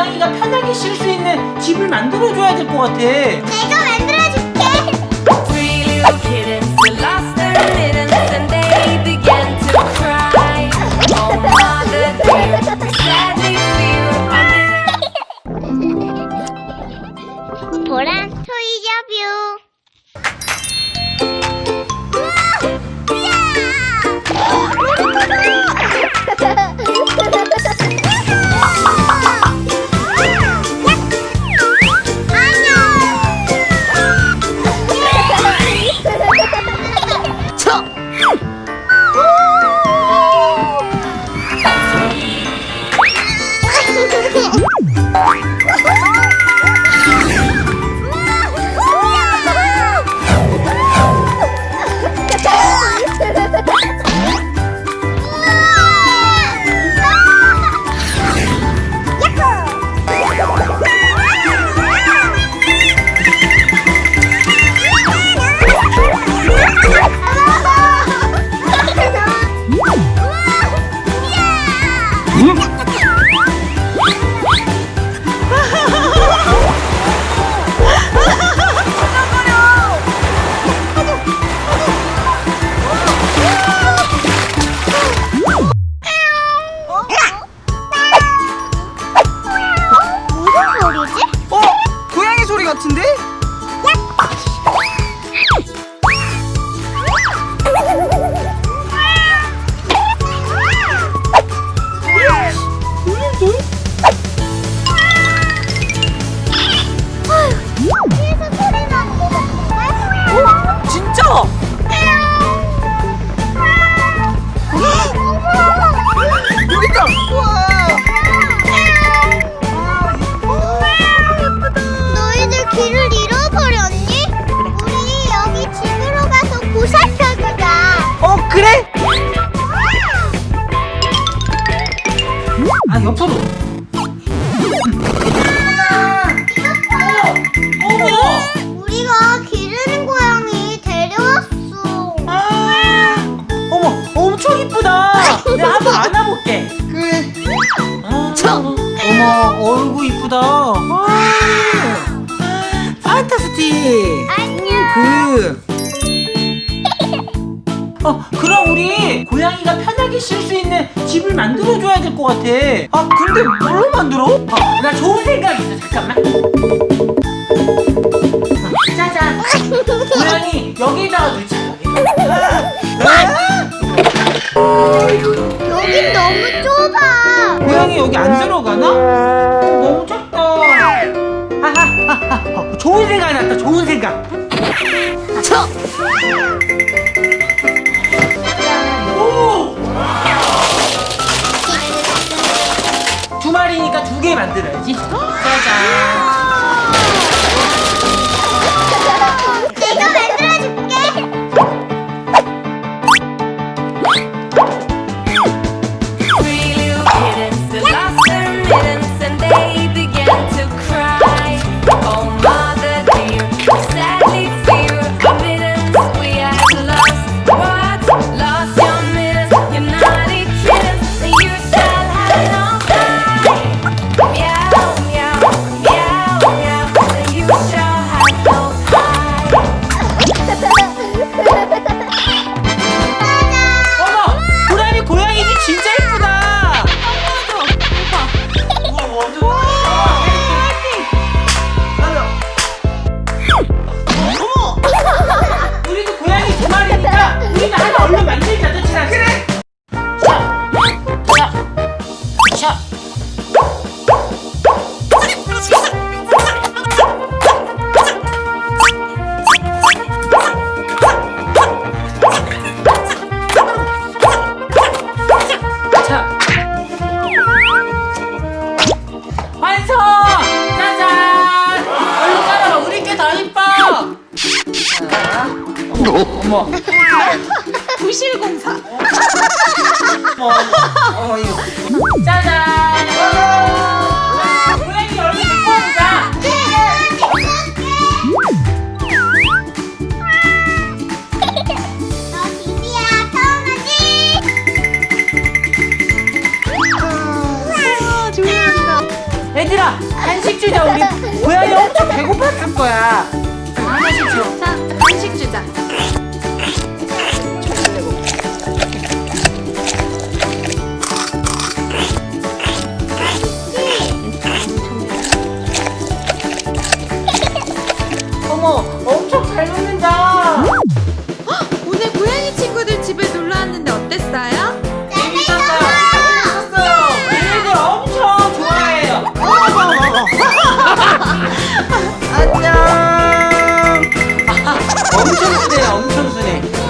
고양이가 편하게 쉴 수 있는 집을 만들어줘야 될 것 같아. 내가 만들어줄게. Three little kittens who lost their mittens and they began to cry. Oh, mother dear, sadly fear 보란 토이저뷰. 고양이 소리 같은데? 뒤에서 소리 나는 거 같은데? 진짜? 여기 있다! 너희들 길을 잃어버렸니? 우리 여기 집으로 가서 보살펴주자. 그래? 아, 옆으로. 어머! 우리가 기르는 고양이 데려왔어. 어머, 엄청 이쁘다. 내가 한번 안아볼게. 그래. 어머, 얼굴 이쁘다. 판타스틱. 안녕. 그럼 우리 고양이가 편하게 쉴 수 있는 집을 만들어줘야 될 것 같아. 근데 뭘로 만들어? 나 좋은 생각 있어. 잠깐만. 짜잔. 고양이 여기다가 놓자. 여긴 너무 좁아. 고양이 여기 안 들어가나? 너무 작다. 좋은 생각 났다. 좋은 생각. 오! 두 마리니까 두 개 만들어야지. 짜잔. 내가 만들어줄게. Three little kittens who lost their mittens and they began to cry. Oh, mother dear, sadly fear our mittens we have lost. What? Lost your mittens, you naughty kittens, and you shall have no pie. Meow, meow, meow, meow, and you shall have no pie. 어머! 고라니 고양이 집 진짜 예쁘다. 우와, 완전 어머! 우리도 고양이 두 마리니까 우리도 하나 얼른 만들자. 너 지나. 그래. 자, 자, 자. 자. 완성! 짜잔! 얼른 깔아봐. 우리 게 더 이뻐. 자. 어머. 부실공사. 어머, 이거. 짜잔! 고양이 얼른 데리고 오자. 너 비비야, 서운하지? 얘들아, 자, 간식 주자. 우리 고양이 엄청 배고팠을 거야. 하나씩 줘. 자, 간식 주자. 어머, 엄청 잘 먹는다. 오늘 고양이 친구들 집에 놀러 왔는데 어땠어요? 재밌었어요. 얘네들 엄청 좋아해요. 안녕. 엄청 순해, 엄청 순해.